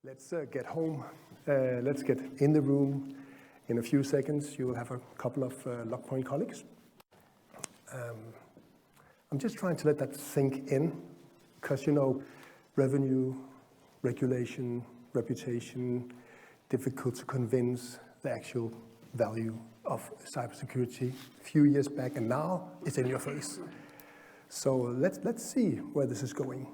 Let's get home. Let's get in the room. In a few seconds, you will have a couple of Logpoint colleagues. I'm just trying to let that sink in, because revenue, regulation, reputation, difficult to convince the actual value of cybersecurity a few years back, and now it's in your face. So let's see where this is going.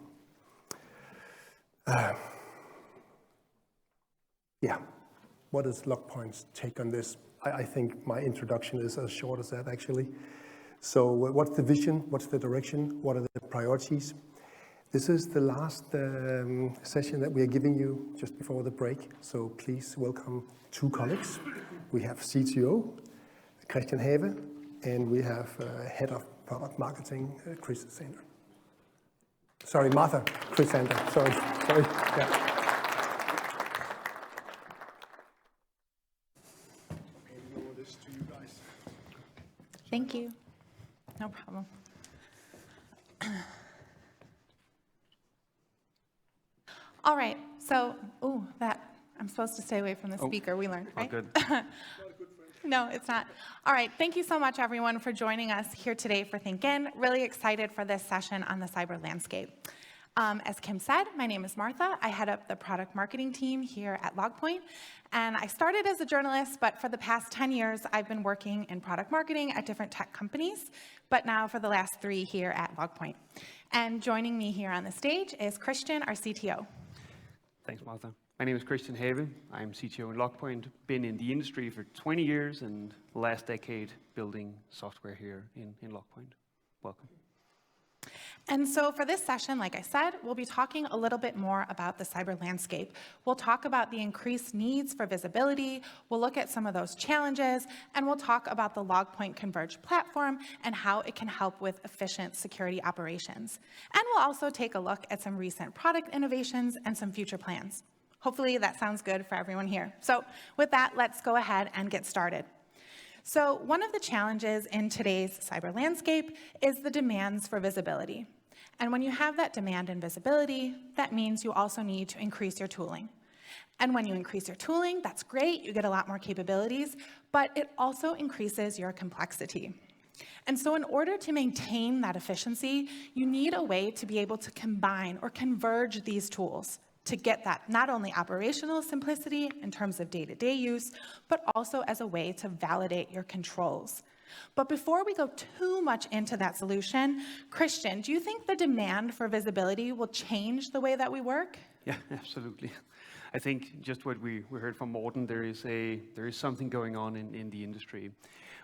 What is Logpoint's take on this? I think my introduction is as short as that, actually. So what's the vision? What's the direction? What are the priorities? This is the last session that we are giving you just before the break. So please welcome two colleagues. We have CTO, Christian Have, and we have Head of Product Marketing, Chrisander. Sorry, Martha Chrisander. Sorry. Yeah. Thank you. No problem. All right. So, I'm supposed to stay away from the speaker. We learned, right? Good. No, it's not. All right. Thank you so much, everyone, for joining us here today for Think In. Really excited for this session on the cyber landscape. As Kim said, my name is Martha. I head up the product marketing team here at Logpoint. And I started as a journalist, but for the past 10 years, I've been working in product marketing at different tech companies, but now for the last 3 here at Logpoint. And joining me here on the stage is Christian, our CTO. Thanks, Martha. My name is Christian Have. I'm CTO in Logpoint. Been in the industry for 20 years and the last decade building software here in Logpoint. Welcome. And so for this session, like I said, we'll be talking a little bit more about the cyber landscape. We'll talk about the increased needs for visibility, we'll look at some of those challenges, and we'll talk about the Logpoint CONVERGED platform and how it can help with efficient security operations. And we'll also take a look at some recent product innovations and some future plans. Hopefully that sounds good for everyone here. So with that, let's go ahead and get started. So one of the challenges in today's cyber landscape is the demands for visibility. And when you have that demand and visibility, that means you also need to increase your tooling. And when you increase your tooling, that's great, you get a lot more capabilities, but it also increases your complexity. And so in order to maintain that efficiency, you need a way to be able to combine or converge these tools to get that not only operational simplicity in terms of day-to-day use, but also as a way to validate your controls. But before we go too much into that solution, Christian, do you think the demand for visibility will change the way that we work? Yeah, absolutely. I think just what we heard from Morten, there is something going on in the industry.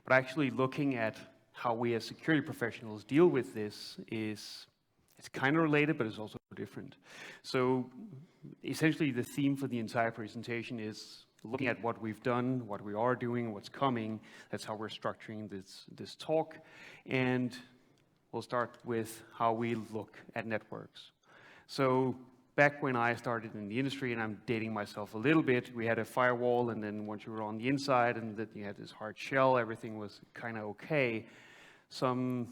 But actually looking at how we as security professionals deal with this it's kind of related, but it's also different. So essentially the theme for the entire presentation is looking at what we've done, what we are doing, what's coming. That's how we're structuring this talk. And we'll start with how we look at networks. So back when I started in the industry, and I'm dating myself a little bit, we had a firewall, and then once you were on the inside and that you had this hard shell, everything was kind of okay. Some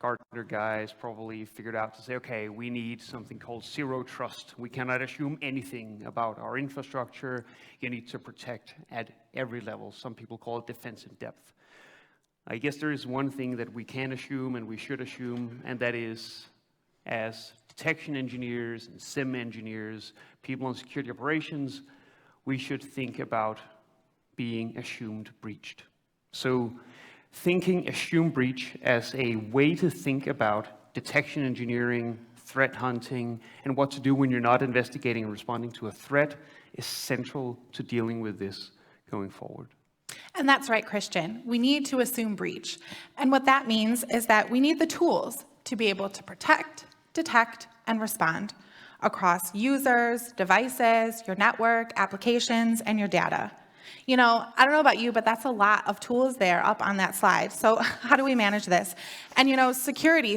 Gartner guys probably figured out to say, okay, we need something called zero trust. We cannot assume anything about our infrastructure. You need to protect at every level. Some people call it defense in depth. I guess there is one thing that we can assume and we should assume, and that is, as detection engineers and SIEM engineers, people in security operations, we should think about being assumed breached. So thinking assume breach as a way to think about detection engineering, threat hunting, and what to do when you're not investigating and responding to a threat is central to dealing with this going forward. And that's right, Christian. We need to assume breach. And what that means is that we need the tools to be able to protect, detect, and respond across users, devices, your network, applications, and your data. I don't know about you, but that's a lot of tools there up on that slide. So how do we manage this? And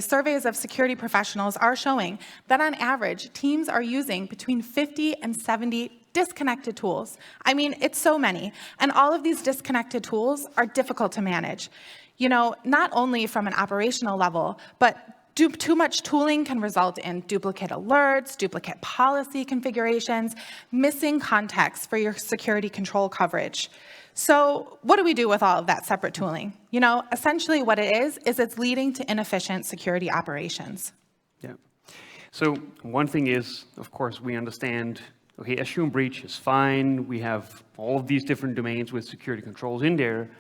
surveys of security professionals are showing that on average, teams are using between 50 and 70 disconnected tools. I mean, it's so many. And all of these disconnected tools are difficult to manage. Not only from an operational level, but Too much tooling can result in duplicate alerts, duplicate policy configurations, missing context for your security control coverage. So what do we do with all of that separate tooling? You know, essentially what it is it's leading to inefficient security operations. Yeah. So one thing is, of course, we understand, okay, assume breach is fine. We have all of these different domains with security controls in there.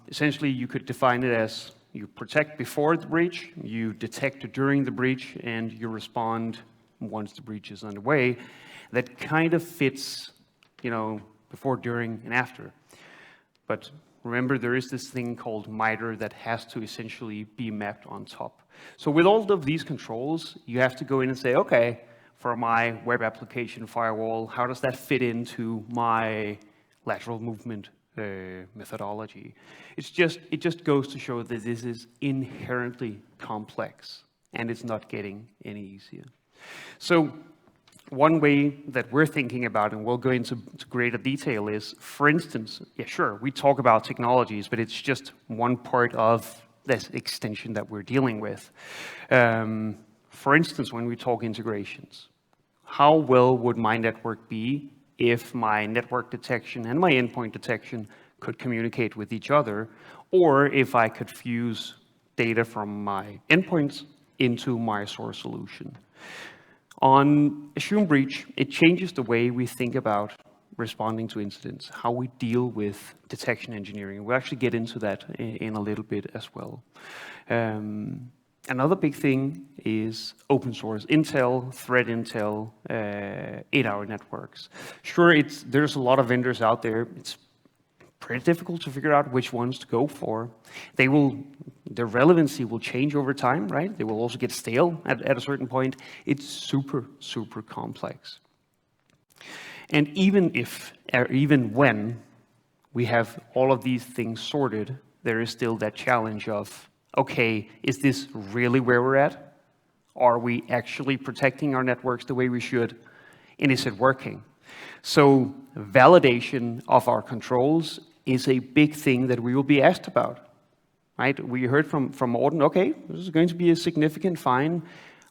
Essentially, you could define it as you protect before the breach, you detect during the breach, and you respond once the breach is underway. That kind of fits, you know, before, during, and after. But remember, there is this thing called MITRE that has to essentially be mapped on top. So with all of these controls, you have to go in and say, okay, for my web application firewall, how does that fit into my lateral movement methodology? It just goes to show that this is inherently complex, and it's not getting any easier. So one way that we're thinking about, and we'll go into greater detail, is, for instance, yeah, sure, we talk about technologies, but it's just one part of this extension that we're dealing with. For instance, when we talk integrations, how well would my network be if my network detection and my endpoint detection could communicate with each other, or if I could fuse data from my endpoints into my source solution? On assume breach, it changes the way we think about responding to incidents, how we deal with detection engineering. We'll actually get into that in a little bit as well. Another big thing is open source intel, threat intel in our networks. Sure, there's a lot of vendors out there. It's pretty difficult to figure out which ones to go for. Their relevancy will change over time, right? They will also get stale at a certain point. It's super, super complex. And even when we have all of these things sorted, there is still that challenge of, okay, is this really where we're at? Are we actually protecting our networks the way we should? And is it working? So validation of our controls is a big thing that we will be asked about, right? We heard from Morten, okay, this is going to be a significant fine.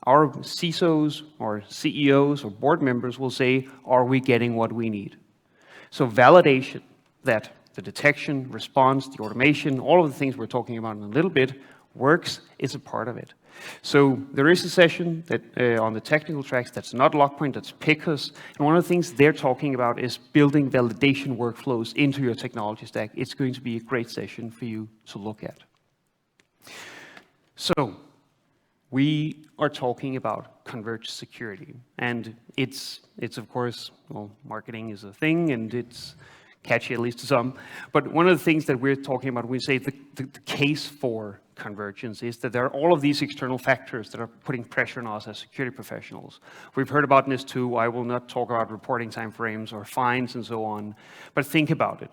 Our CISOs or CEOs or board members will say, are we getting what we need? So validation that the detection, response, the automation, all of the things we're talking about in a little bit works is a part of it. So there is a session that on the technical tracks that's not Logpoint, that's PICOS. And one of the things they're talking about is building validation workflows into your technology stack. It's going to be a great session for you to look at. So we are talking about converged security. And it's of course, well, marketing is a thing, and it's catchy, at least to some. But one of the things that we're talking about when we say the case for convergence is that there are all of these external factors that are putting pressure on us as security professionals. We've heard about this too. I will not talk about reporting timeframes or fines and so on, but think about it.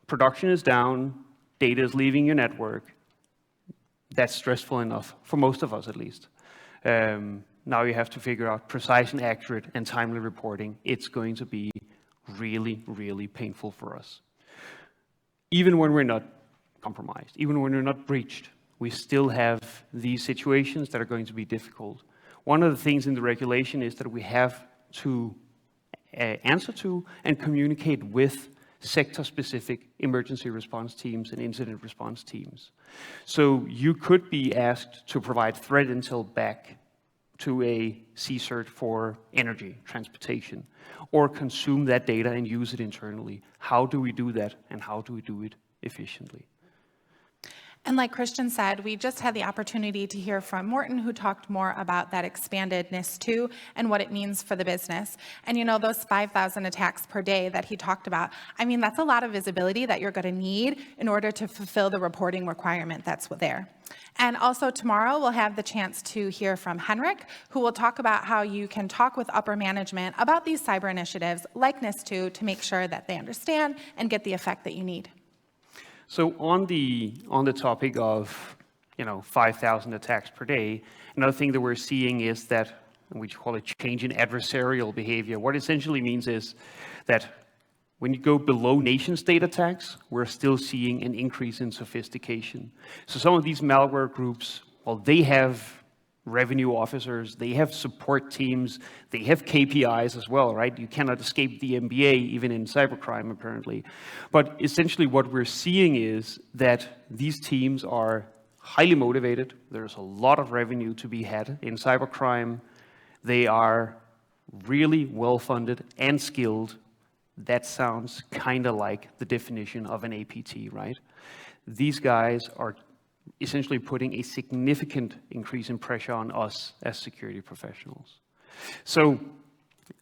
Production is down, data is leaving your network. That's stressful enough, for most of us at least. Now you have to figure out precise and accurate and timely reporting. It's going to be really, really painful for us. Even when we're not compromised, even when we're not breached, we still have these situations that are going to be difficult. One of the things in the regulation is that we have to answer to and communicate with sector-specific emergency response teams and incident response teams. So you could be asked to provide threat intel back to a CCERT for energy, transportation, or consume that data and use it internally. How do we do that, and how do we do it efficiently? And like Christian said, we just had the opportunity to hear from Morten, who talked more about that expanded NIST2 and what it means for the business. And you know, those 5,000 attacks per day that he talked about, I mean, that's a lot of visibility that you're going to need in order to fulfill the reporting requirement that's there. And also tomorrow, we'll have the chance to hear from Henrik, who will talk about how you can talk with upper management about these cyber initiatives like NIST2 to make sure that they understand and get the effect that you need. So on the topic of 5,000 attacks per day, another thing that we're seeing is that we call it change in adversarial behavior. What it essentially means is that when you go below nation-state attacks, we're still seeing an increase in sophistication. So some of these malware groups well, they have revenue officers, they have support teams, they have KPIs as well, right? You cannot escape the MBA even in cybercrime, apparently. But essentially what we're seeing is that these teams are highly motivated. There's a lot of revenue to be had in cybercrime. They are really well-funded and skilled. That sounds kind of like the definition of an APT, right? These guys are essentially putting a significant increase in pressure on us as security professionals. So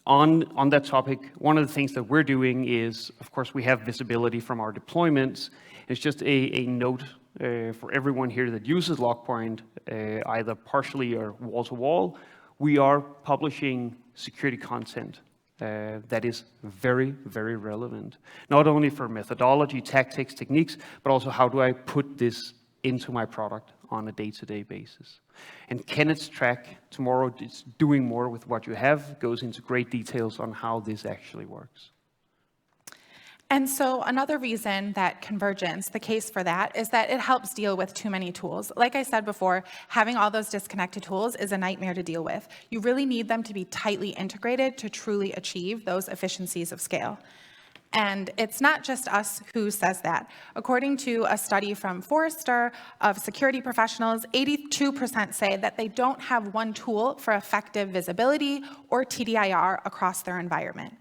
on that topic, one of the things that we're doing is, of course, we have visibility from our deployments. It's just a note for everyone here that uses Logpoint, either partially or wall-to-wall. We are publishing security content that is very, very relevant, not only for methodology, tactics, techniques, but also how do I put this into my product on a day-to-day basis. And Kenneth's track tomorrow, it's doing more with what you have, goes into great details on how this actually works. And so another reason that convergence, the case for that, is that it helps deal with too many tools. Like I said before, having all those disconnected tools is a nightmare to deal with. You really need them to be tightly integrated to truly achieve those efficiencies of scale. And it's not just us who says that. According to a study from Forrester of security professionals, 82% say that they don't have one tool for effective visibility or TDIR across their environment.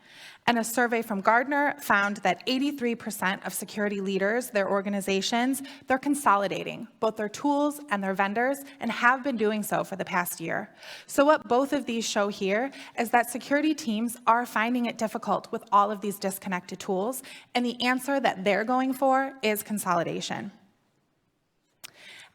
And a survey from Gartner found that 83% of security leaders, their organizations, they're consolidating both their tools and their vendors and have been doing so for the past year. So what both of these show here is that security teams are finding it difficult with all of these disconnected tools, and the answer that they're going for is consolidation.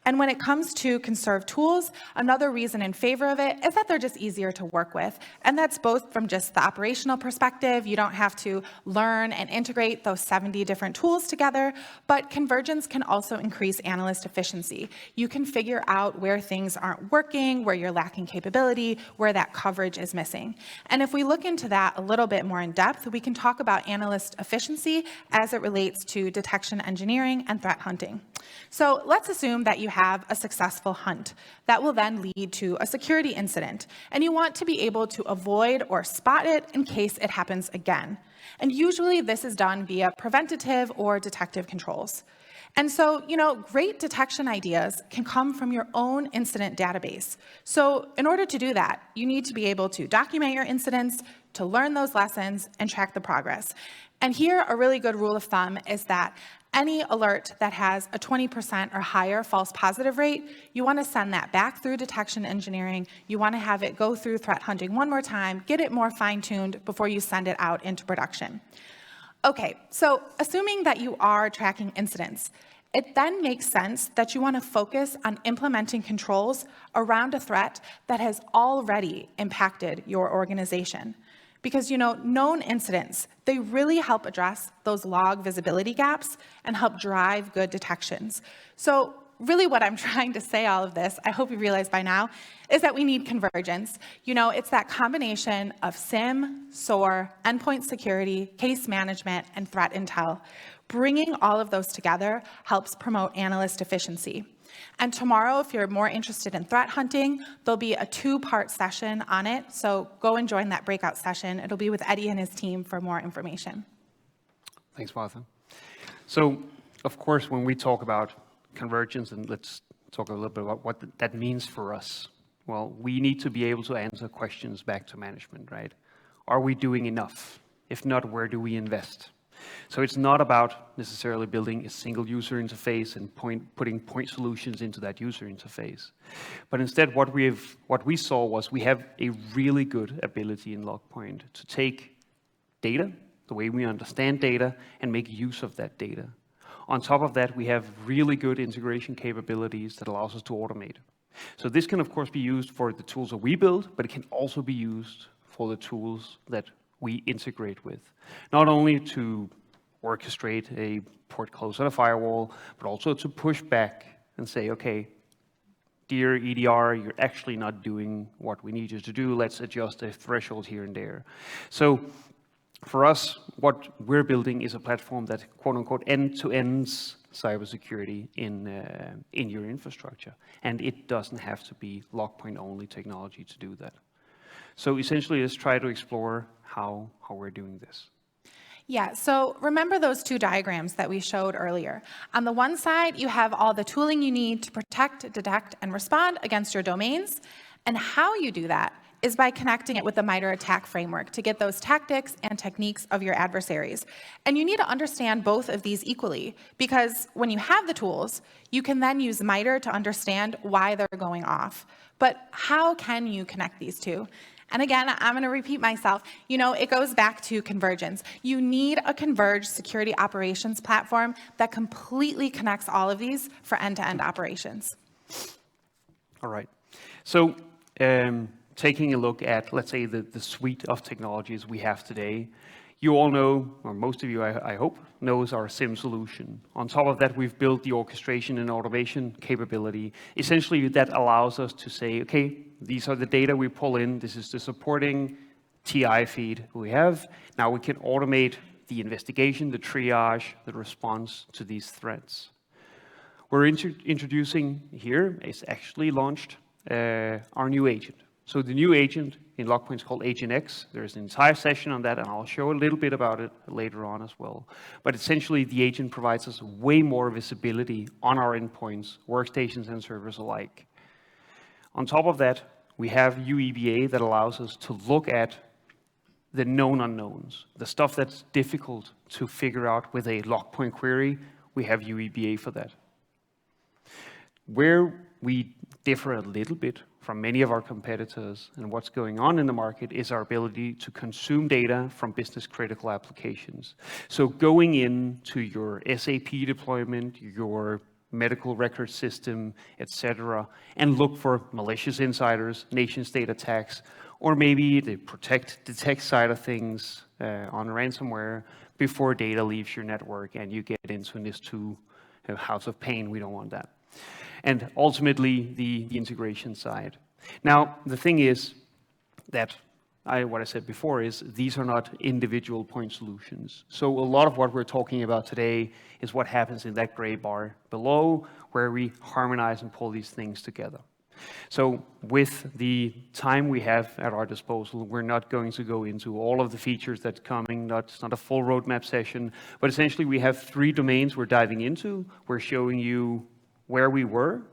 And when it comes to conserved tools, another reason in favor of it is that they're just easier to work with. And that's both from just the operational perspective. You don't have to learn and integrate those 70 different tools together, but convergence can also increase analyst efficiency. You can figure out where things aren't working, where you're lacking capability, where that coverage is missing. And if we look into that a little bit more in depth, we can talk about analyst efficiency as it relates to detection engineering and threat hunting. So let's assume that you have a successful hunt. That will then lead to a security incident, and you want to be able to avoid or spot it in case it happens again. And usually this is done via preventative or detective controls. And so, great detection ideas can come from your own incident database. So in order to do that, you need to be able to document your incidents, to learn those lessons, and track the progress. And here, a really good rule of thumb is that any alert that has a 20% or higher false positive rate, you want to send that back through detection engineering. You want to have it go through threat hunting one more time, get it more fine-tuned before you send it out into production. Okay, so assuming that you are tracking incidents, it then makes sense that you want to focus on implementing controls around a threat that has already impacted your organization. Because, known incidents, they really help address those log visibility gaps and help drive good detections. So really what I'm trying to say all of this, I hope you realize by now, is that we need convergence. It's that combination of SIEM, SOAR, endpoint security, case management, and threat intel. Bringing all of those together helps promote analyst efficiency. And tomorrow, if you're more interested in threat hunting, there'll be a 2-part session on it. So go and join that breakout session. It'll be with Eddie and his team for more information. Thanks, Martha. So, of course, when we talk about convergence, and let's talk a little bit about what that means for us. Well, we need to be able to answer questions back to management, right? Are we doing enough? If not, where do we invest? So it's not about necessarily building a single user interface and putting point solutions into that user interface. But instead, what we saw was we have a really good ability in Logpoint to take data, the way we understand data, and make use of that data. On top of that, we have really good integration capabilities that allows us to automate. So this can, of course, be used for the tools that we build, but it can also be used for the tools that we integrate with, not only to orchestrate a port close on a firewall, but also to push back and say, okay, dear EDR, you're actually not doing what we need you to do. Let's adjust a threshold here and there. So for us, what we're building is a platform that, quote unquote, end-to-ends cybersecurity in your infrastructure. And it doesn't have to be Logpoint only technology to do that. So essentially, let's try to explore how we're doing this. Yeah, so remember those two diagrams that we showed earlier. On the one side, you have all the tooling you need to protect, detect, and respond against your domains. And how you do that is by connecting it with the MITRE ATT&CK framework to get those tactics and techniques of your adversaries. And you need to understand both of these equally, because when you have the tools, you can then use MITRE to understand why they're going off. But how can you connect these two? And again, I'm going to repeat myself. You know, it goes back to convergence. You need a converged security operations platform that completely connects all of these for end-to-end operations. All right. So taking a look at, let's say, the suite of technologies we have today, you all know, or most of you, I hope, knows our SIEM solution. On top of that, we've built the orchestration and automation capability. Essentially, that allows us to say, okay, these are the data we pull in. This is the supporting TI feed we have. Now we can automate the investigation, the triage, the response to these threats. We're introducing here, it's actually launched, our new agent. So the new agent in Logpoint is called Agent X. There's an entire session on that, and I'll show a little bit about it later on as well. But essentially, the agent provides us way more visibility on our endpoints, workstations, and servers alike. On top of that, we have UEBA that allows us to look at the known unknowns, the stuff that's difficult to figure out with a Logpoint query. We have UEBA for that. Where we differ a little bit from many of our competitors and what's going on in the market is our ability to consume data from business-critical applications. So going into your SAP deployment, your medical record system, etc., and look for malicious insiders, nation-state attacks, or maybe the protect, detect side of things on ransomware before data leaves your network and you get into this house of pain. We don't want that. And ultimately, the integration side. Now, the thing is that what I said before is these are not individual point solutions. So a lot of what we're talking about today is what happens in that gray bar below, where we harmonize and pull these things together. So with the time we have at our disposal, we're not going to go into all of the features that's coming. It's not a full roadmap session, but essentially we have 3 domains we're diving into. We're showing you where we were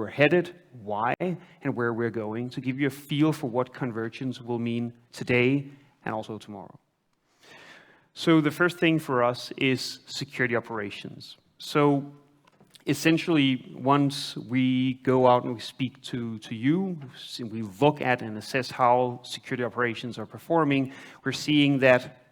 headed, why, and where we're going, to give you a feel for what convergence will mean today and also tomorrow. So the first thing for us is security operations. So essentially, once we go out and we speak to you, we look at and assess how security operations are performing, we're seeing that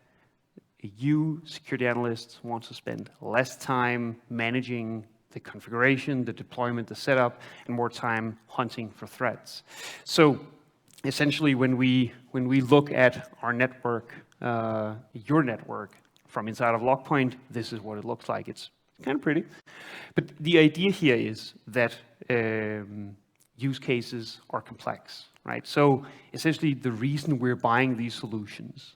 you, security analysts, want to spend less time managing the configuration, the deployment, the setup, and more time hunting for threats. So essentially, when we look at our network, your network from inside of Logpoint, this is what it looks like. It's kind of pretty. But the idea here is that use cases are complex, right? So essentially, the reason we're buying these solutions,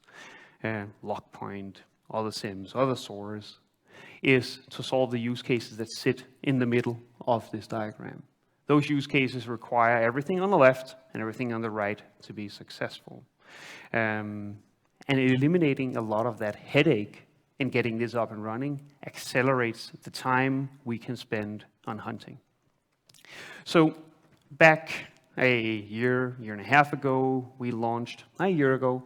Logpoint, other SIEMs, other SOARs, is to solve the use cases that sit in the middle of this diagram. Those use cases require everything on the left and everything on the right to be successful. And eliminating a lot of that headache in getting this up and running accelerates the time we can spend on hunting. So back a year and a half ago, we launched, a year ago,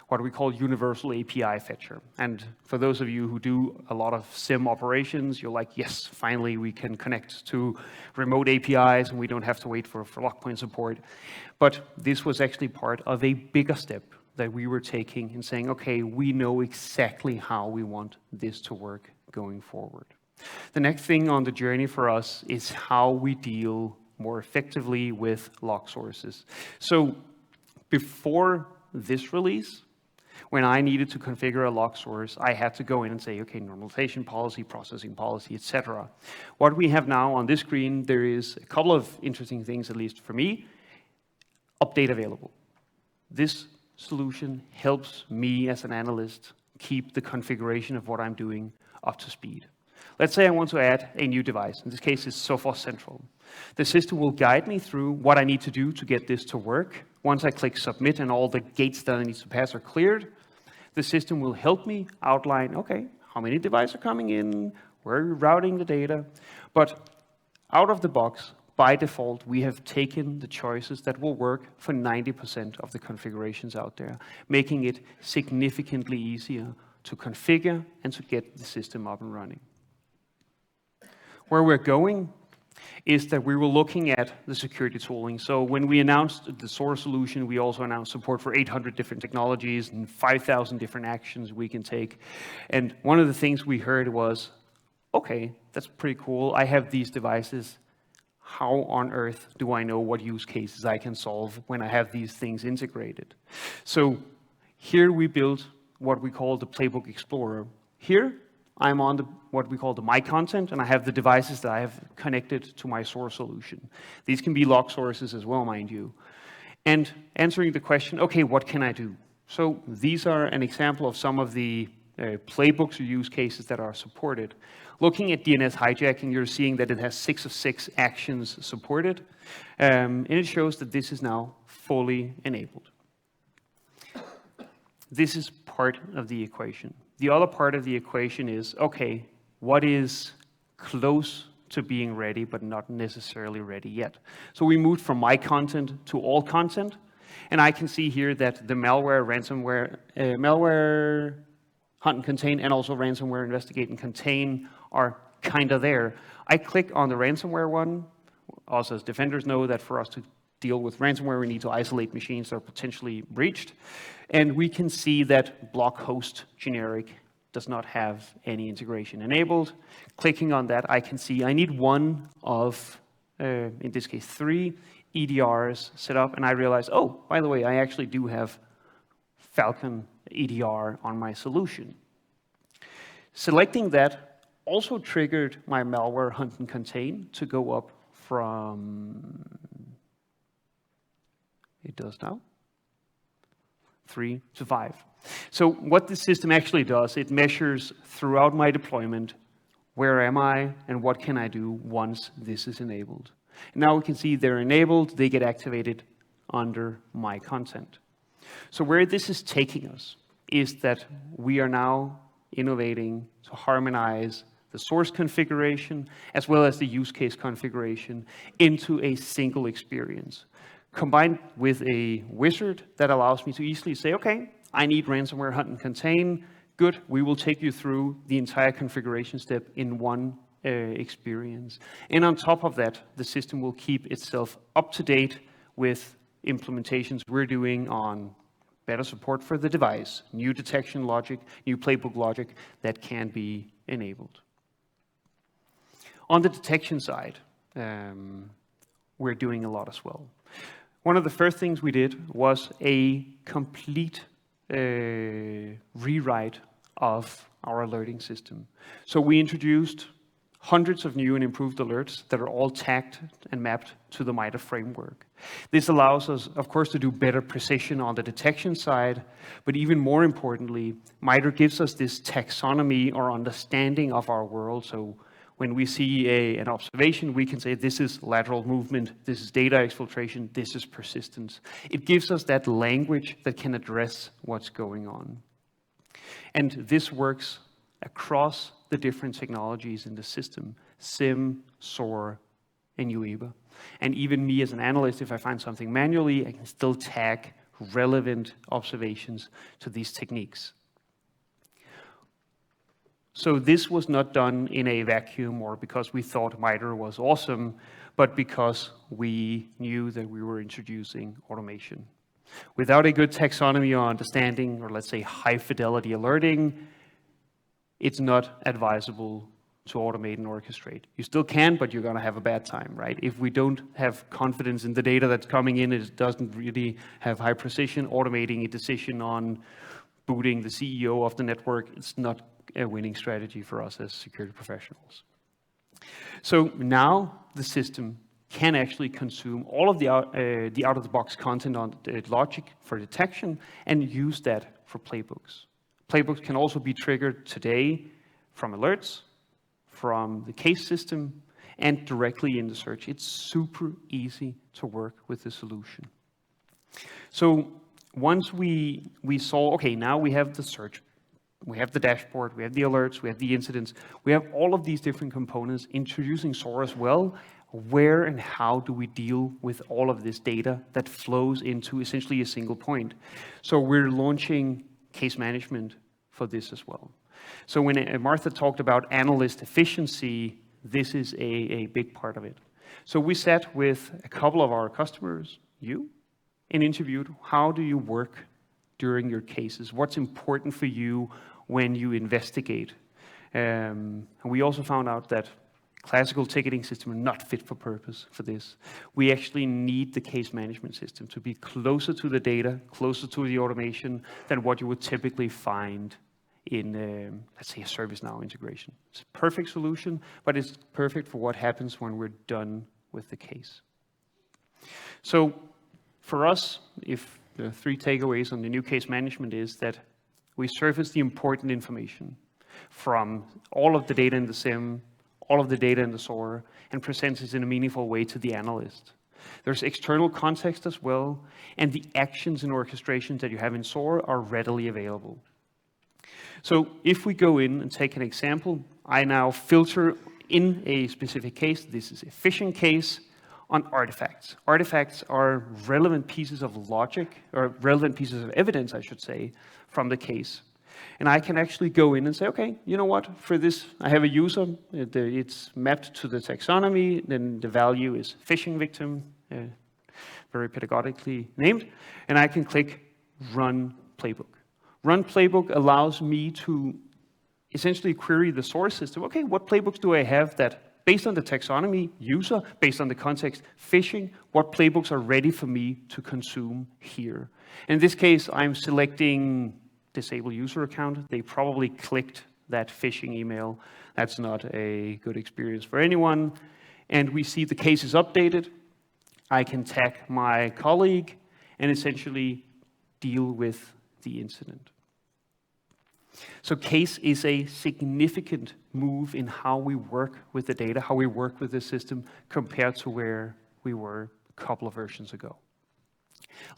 what we call Universal API Fetcher. And for those of you who do a lot of SIEM operations, you're like, yes, finally we can connect to remote APIs and we don't have to wait for Logpoint support. But this was actually part of a bigger step that we were taking and saying, okay, we know exactly how we want this to work going forward. The next thing on the journey for us is how we deal more effectively with log sources. So before this release, when I needed to configure a log source, I had to go in and say, okay, normalization policy, processing policy, etc. What we have now on this screen, there is a couple of interesting things, at least for me. Update available. This solution helps me as an analyst keep the configuration of what I'm doing up to speed. Let's say I want to add a new device. In this case, it's Sophos Central. The system will guide me through what I need to do to get this to work. Once I click submit and all the gates that I need to pass are cleared, the system will help me outline, okay, how many devices are coming in, where are we routing the data. But out of the box, by default, we have taken the choices that will work for 90% of the configurations out there, making it significantly easier to configure and to get the system up and running. Where we're going is that we were looking at the security tooling. So when we announced the SOAR solution, we also announced support for 800 different technologies and 5,000 different actions we can take. And one of the things we heard was, okay, that's pretty cool. I have these devices. How on earth do I know what use cases I can solve when I have these things integrated? So here we built what we call the Playbook Explorer. Here, I'm on what we call the My Content, and I have the devices that I have connected to my SOAR solution. These can be log sources as well, mind you. And answering the question, okay, what can I do? So these are an example of some of the playbooks or use cases that are supported. Looking at DNS hijacking, you're seeing that it has 6 of 6 actions supported, and it shows that this is now fully enabled. This is part of the equation. The other part of the equation is, okay, what is close to being ready, but not necessarily ready yet? So we moved from My Content to All Content, and I can see here that the malware, ransomware, malware hunt and contain, and also ransomware investigate and contain are kind of there. I click on the ransomware one. Also, as defenders know that for us to deal with ransomware, we need to isolate machines that are potentially breached. And we can see that block host generic does not have any integration enabled. Clicking on that, I can see I need one of, in this case, 3 EDRs set up. And I realize, oh, by the way, I actually do have Falcon EDR on my solution. Selecting that also triggered my malware hunt and contain to go up from, it does now, 3 to 5. So what the system actually does, it measures throughout my deployment, where am I and what can I do once this is enabled. And now we can see they're enabled, they get activated under My Content. So where this is taking us is that we are now innovating to harmonize the source configuration as well as the use case configuration into a single experience, combined with a wizard that allows me to easily say, okay, I need ransomware hunt and contain. Good, we will take you through the entire configuration step in one experience. And on top of that, the system will keep itself up to date with implementations we're doing on better support for the device, new detection logic, new playbook logic that can be enabled. On the detection side, we're doing a lot as well. One of the first things we did was a complete rewrite of our alerting system. So we introduced hundreds of new and improved alerts that are all tagged and mapped to the MITRE framework. This allows us, of course, to do better precision on the detection side, but even more importantly, MITRE gives us this taxonomy or understanding of our world. So when we see an observation, we can say this is lateral movement, this is data exfiltration, this is persistence. It gives us that language that can address what's going on. And this works across the different technologies in the system, SIEM, SOAR, and UEBA. And even me as an analyst, if I find something manually, I can still tag relevant observations to these techniques. So this was not done in a vacuum or because we thought MITRE was awesome, but because we knew that we were introducing automation. Without a good taxonomy or understanding, or let's say high fidelity alerting, it's not advisable to automate and orchestrate. You still can, but you're going to have a bad time, right? If we don't have confidence in the data that's coming in, it doesn't really have high precision. Automating a decision on booting the CEO of the network, it's not a winning strategy for us as security professionals. So now the system can actually consume all of the out-of-the-box content on the logic for detection and use that for playbooks. Playbooks can also be triggered today from alerts, from the case system and directly in the search. It's super easy to work with the solution. So once we saw, okay, now we have the search, we have the dashboard, we have the alerts, we have the incidents, we have all of these different components, introducing SOAR as well. Where and how do we deal with all of this data that flows into essentially a single point? So we're launching case management for this as well. So when Martha talked about analyst efficiency, this is a big part of it. So we sat with a couple of our customers, and interviewed, how do you work during your cases? What's important for you when you investigate? And we also found out that classical ticketing systems are not fit for purpose for this. We actually need the case management system to be closer to the data, closer to the automation than what you would typically find in, let's say, a ServiceNow integration. It's a perfect solution, but it's perfect for what happens when we're done with the case. So for us, if the 3 takeaways on the new case management is that we surface the important information from all of the data in the SIEM, all of the data in the SOAR, and presents it in a meaningful way to the analyst. There's external context as well, and the actions and orchestrations that you have in SOAR are readily available. So if we go in and take an example, I now filter in a specific case, this is a phishing case, on artifacts. Artifacts are relevant pieces of logic, or relevant pieces of evidence, I should say, from the case. And I can actually go in and say, okay, you know what, for this, I have a user, it's mapped to the taxonomy, then the value is phishing victim, very pedagogically named, and I can click Run Playbook. Run Playbook allows me to essentially query the source system. Okay, what playbooks do I have that, based on the taxonomy, user, based on the context, phishing, what playbooks are ready for me to consume here? In this case, I'm selecting disable user account. They probably clicked that phishing email. That's not a good experience for anyone. And we see the case is updated. I can tag my colleague and essentially deal with the incident. So case is a significant move in how we work with the data, how we work with the system compared to where we were a couple of versions ago.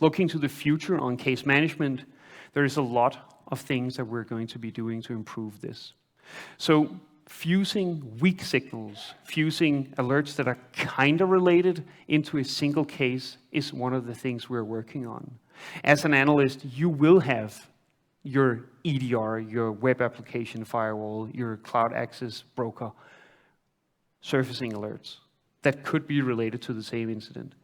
Looking to the future on case management, there is a lot of things that we're going to be doing to improve this. So fusing weak signals, fusing alerts that are kind of related into a single case is one of the things we're working on. As an analyst, you will have your EDR, your web application firewall, your cloud access broker surfacing alerts that could be related to the same incident.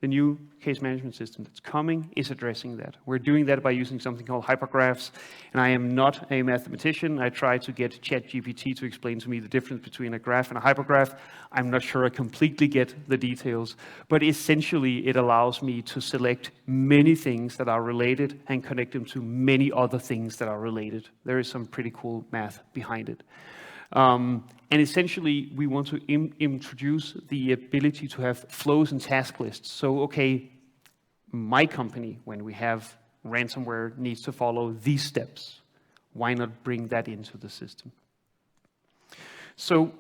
The new case management system that's coming is addressing that. We're doing that by using something called hypergraphs, and I am not a mathematician. I tried to get ChatGPT to explain to me the difference between a graph and a hypergraph. I'm not sure I completely get the details, but essentially it allows me to select many things that are related and connect them to many other things that are related. There is some pretty cool math behind it. And essentially, we want to introduce the ability to have flows and task lists. So, okay, my company, when we have ransomware, needs to follow these steps. Why not bring that into the system? So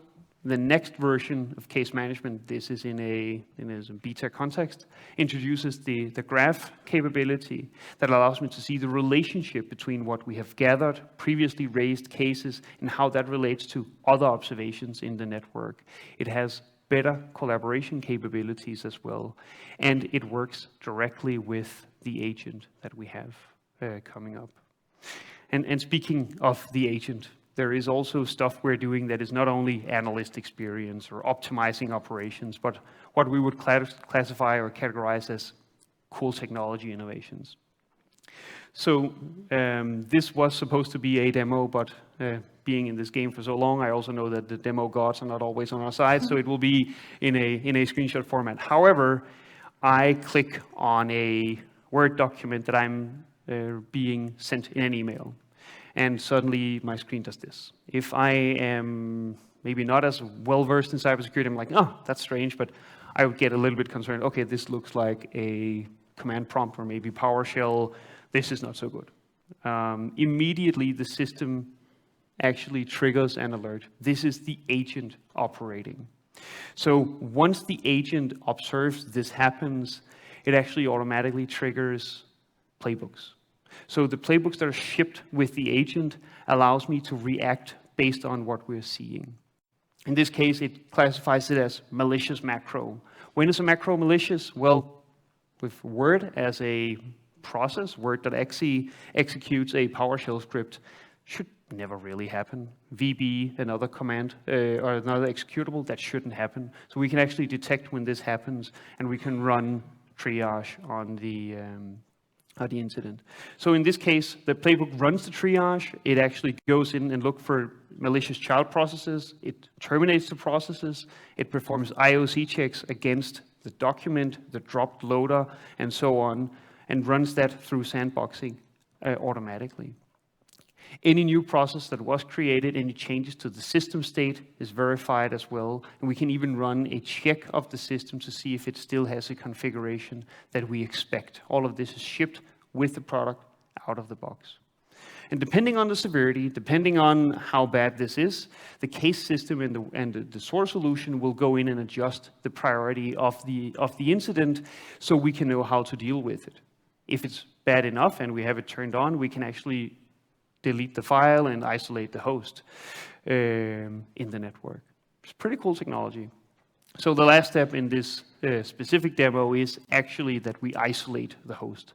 the next version of case management, this is in a beta context, introduces the graph capability that allows me to see the relationship between what we have gathered, previously raised cases, and how that relates to other observations in the network. It has better collaboration capabilities as well, and it works directly with the agent that we have coming up. And speaking of the agent, there is also stuff we're doing that is not only analyst experience or optimizing operations, but what we would classify or categorize as cool technology innovations. So this was supposed to be a demo, but being in this game for so long, I also know that the demo gods are not always on our side, so it will be in a screenshot format. However, I click on a Word document that I'm being sent in an email. And suddenly my screen does this. If I am maybe not as well-versed in cybersecurity, I'm like, oh, that's strange, but I would get a little bit concerned. Okay, this looks like a command prompt or maybe PowerShell. This is not so good. Immediately, the system actually triggers an alert. This is the agent operating. So once the agent observes this happens, it actually automatically triggers playbooks. So the playbooks that are shipped with the agent allows me to react based on what we're seeing. In this case, it classifies it as malicious macro. When is a macro malicious? Well, with Word as a process, Word.exe executes a PowerShell script, should never really happen. VB, another command, or another executable, that shouldn't happen. So we can actually detect when this happens, and we can run triage on the incident. So in this case, the playbook runs the triage. It actually goes in and looks for malicious child processes. It terminates the processes. It performs IOC checks against the document, the dropped loader, and so on, and runs that through sandboxing automatically. Any new process that was created, any changes to the system state is verified as well, and we can even run a check of the system to see if it still has a configuration that we expect. All of this is shipped with the product out of the box. And depending on the severity, depending on how bad this is, the case system and the source solution will go in and adjust the priority of the incident so we can know how to deal with it. If it's bad enough and we have it turned on, we can actually delete the file and isolate the host in the network. It's pretty cool technology. So the last step in this specific demo is actually that we isolate the host.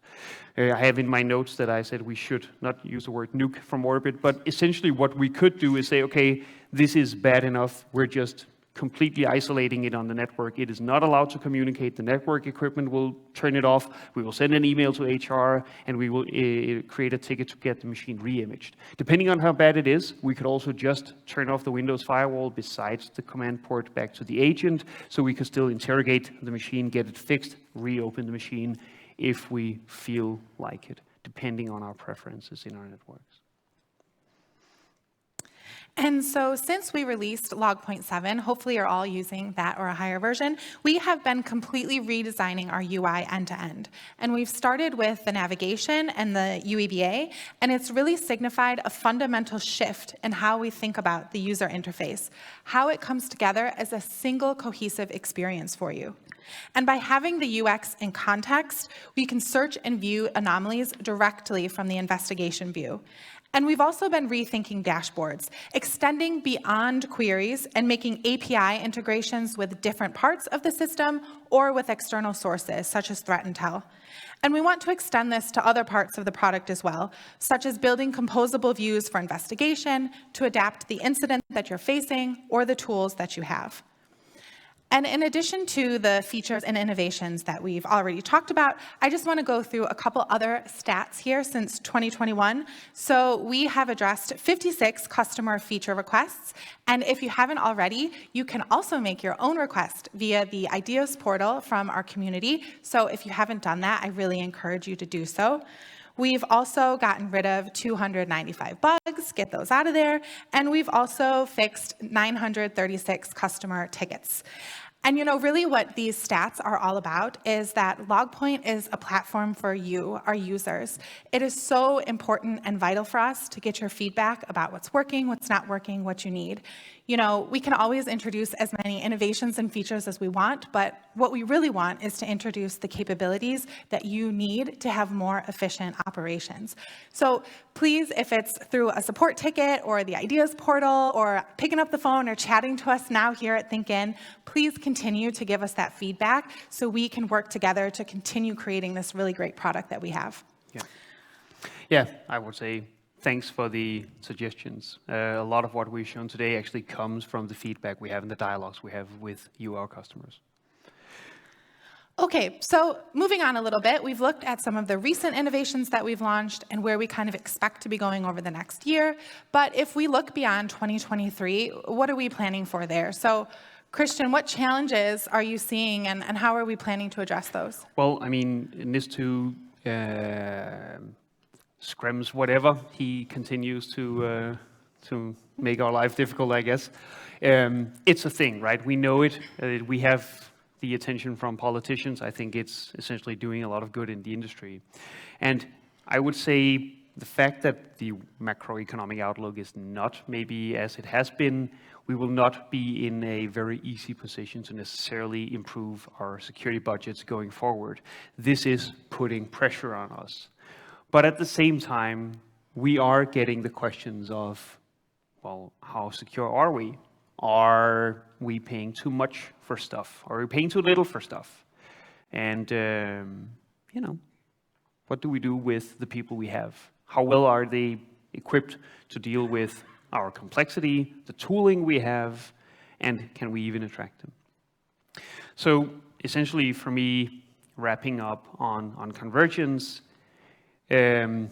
I have in my notes that I said we should not use the word nuke from orbit, but essentially what we could do is say, okay, this is bad enough, we're just completely isolating it on the network. It is not allowed to communicate. The network equipment will turn it off. We will send an email to HR, and we will create a ticket to get the machine re-imaged. Depending on how bad it is, we could also just turn off the Windows firewall besides the command port back to the agent, so we could still interrogate the machine, get it fixed, reopen the machine if we feel like it, depending on our preferences in our networks. And so since we released Logpoint 7, hopefully you're all using that or a higher version, we have been completely redesigning our UI end-to-end. And we've started with the navigation and the UEBA, and it's really signified a fundamental shift in how we think about the user interface, how it comes together as a single cohesive experience for you. And by having the UX in context, we can search and view anomalies directly from the investigation view. And we've also been rethinking dashboards, extending beyond queries and making API integrations with different parts of the system or with external sources, such as threat intel. And we want to extend this to other parts of the product as well, such as building composable views for investigation to adapt the incident that you're facing or the tools that you have. And in addition to the features and innovations that we've already talked about, I just want to go through a couple other stats here since 2021. So we have addressed 56 customer feature requests. And if you haven't already, you can also make your own request via the Ideas portal from our community. So if you haven't done that, I really encourage you to do so. We've also gotten rid of 295 bugs, get those out of there, and we've also fixed 936 customer tickets. And you know, really what these stats are all about is that Logpoint is a platform for you, our users. It is so important and vital for us to get your feedback about what's working, what's not working, what you need. You know, we can always introduce as many innovations and features as we want, but what we really want is to introduce the capabilities that you need to have more efficient operations. So please, if it's through a support ticket or the Ideas portal or picking up the phone or chatting to us now here at ThinkIn, please continue to give us that feedback so we can work together to continue creating this really great product that we have. Yeah, I would say thanks for the suggestions. A lot of what we've shown today actually comes from the feedback we have and the dialogues we have with you, our customers. Okay, so moving on a little bit, we've looked at some of the recent innovations that we've launched and where we kind of expect to be going over the next year. But if we look beyond 2023, what are we planning for there? So Christian, what challenges are you seeing and how are we planning to address those? Well, I mean, in this too, Screms whatever, he continues to make our life difficult, I guess. It's a thing, right? We know it. We have the attention from politicians. I think it's essentially doing a lot of good in the industry. And I would say the fact that the macroeconomic outlook is not maybe as it has been, we will not be in a very easy position to necessarily improve our security budgets going forward. This is putting pressure on us. But at the same time, we are getting the questions of, well, how secure are we? Are we paying too much for stuff? Are we paying too little for stuff? And, you know, what do we do with the people we have? How well are they equipped to deal with our complexity, the tooling we have, and can we even attract them? So essentially, for me, wrapping up on convergence, saying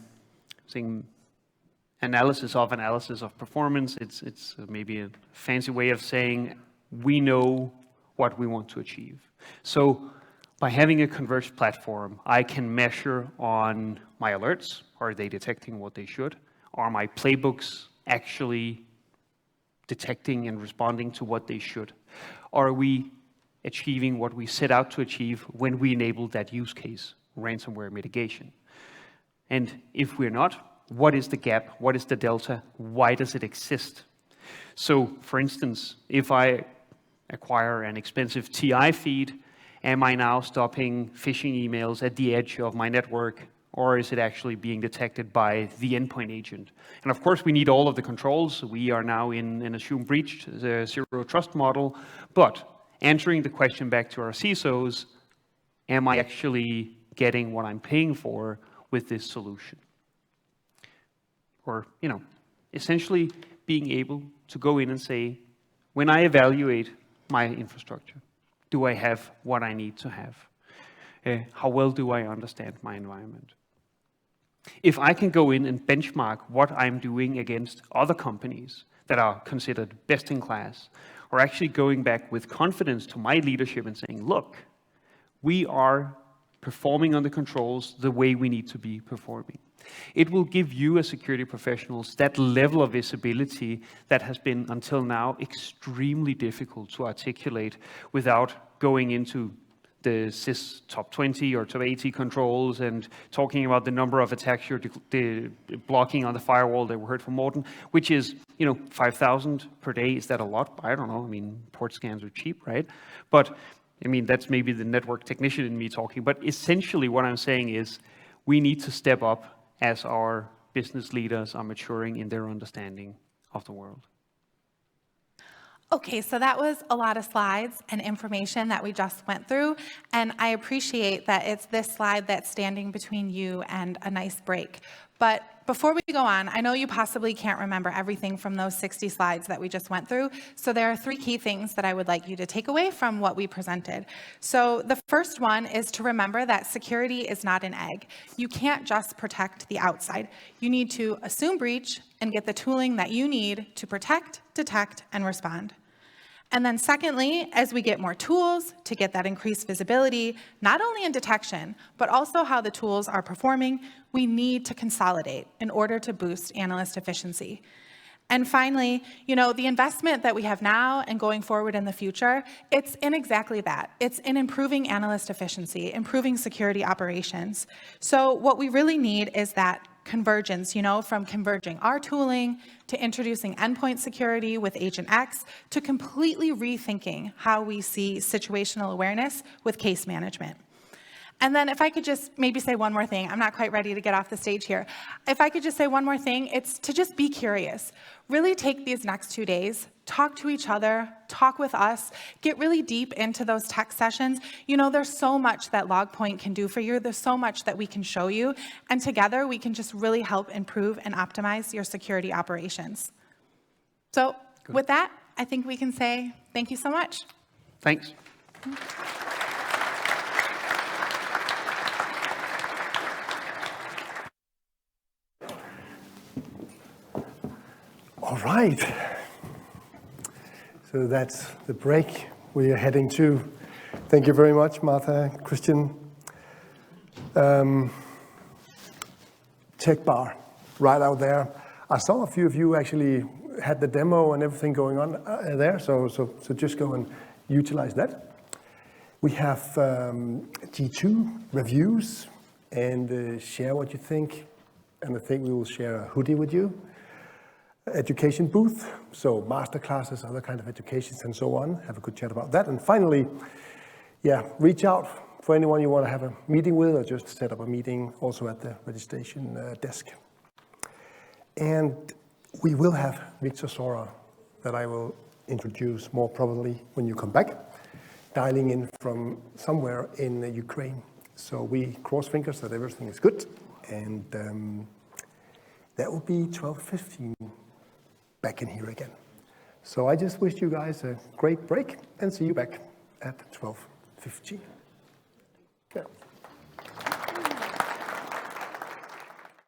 analysis of performance, it's maybe a fancy way of saying we know what we want to achieve. So by having a converged platform, I can measure on my alerts. Are they detecting what they should? Are my playbooks actually detecting and responding to what they should? Are we achieving what we set out to achieve when we enable that use case, ransomware mitigation? And if we're not, what is the gap? What is the delta? Why does it exist? So, for instance, if I acquire an expensive TI feed, am I now stopping phishing emails at the edge of my network, or is it actually being detected by the endpoint agent? And of course, we need all of the controls. We are now in an assumed breach, zero trust model. But answering the question back to our CISOs, am I actually getting what I'm paying for with this solution? Or, you know, essentially being able to go in and say, when I evaluate my infrastructure, do I have what I need to have? How well do I understand my environment? If I can go in and benchmark what I'm doing against other companies that are considered best in class, or actually going back with confidence to my leadership and saying, look, we are performing on the controls the way we need to be performing. It will give you as security professionals that level of visibility that has been until now extremely difficult to articulate without going into the CIS top 20 or top 80 controls and talking about the number of attacks you're blocking on the firewall that we heard from Morten, which is, 5,000 per day. Is that a lot? I don't know. I mean, port scans are cheap, right? But I mean, that's maybe the network technician in me talking. But essentially what I'm saying is we need to step up as our business leaders are maturing in their understanding of the world. Okay, so that was a lot of slides and information that we just went through, and I appreciate that it's this slide that's standing between you and a nice break. But before we go on, I know you possibly can't remember everything from those 60 slides that we just went through, so there are 3 key things that I would like you to take away from what we presented. So the first one is to remember that security is not an egg. You can't just protect the outside. You need to assume breach and get the tooling that you need to protect, detect, and respond. And then secondly, as we get more tools to get that increased visibility, not only in detection, but also how the tools are performing, we need to consolidate in order to boost analyst efficiency. And finally, the investment that we have now and going forward in the future, it's in exactly that. It's in improving analyst efficiency, improving security operations. So what we really need is that convergence, from converging our tooling to introducing endpoint security with Agent X to completely rethinking how we see situational awareness with case management. And then if I could just maybe say one more thing, I'm not quite ready to get off the stage here. If I could just say one more thing, it's to just be curious. Really take these next 2 days, talk to each other, talk with us, get really deep into those tech sessions. There's so much that Logpoint can do for you. There's so much that we can show you. And together, we can just really help improve and optimize your security operations. So with that, I think we can say thank you so much. Thanks. All right. So that's the break we are heading to. Thank you very much, Martha, Christian. Tech bar, right out there. I saw a few of you actually had the demo and everything going on there, so just go and utilize that. We have G2 reviews and share what you think And I think we will share a hoodie with you. Education booth, so master classes, other kind of educations and so on. Have a good chat about that. And finally, reach out for anyone you want to have a meeting with, or just set up a meeting also at the registration desk. And we will have Victor Sora that I will introduce more probably when you come back, dialing in from somewhere in Ukraine. So we cross fingers that everything is good, and that will be 12:15 back in here again. So I just wish you guys a great break and see you back at 12:15. Yeah.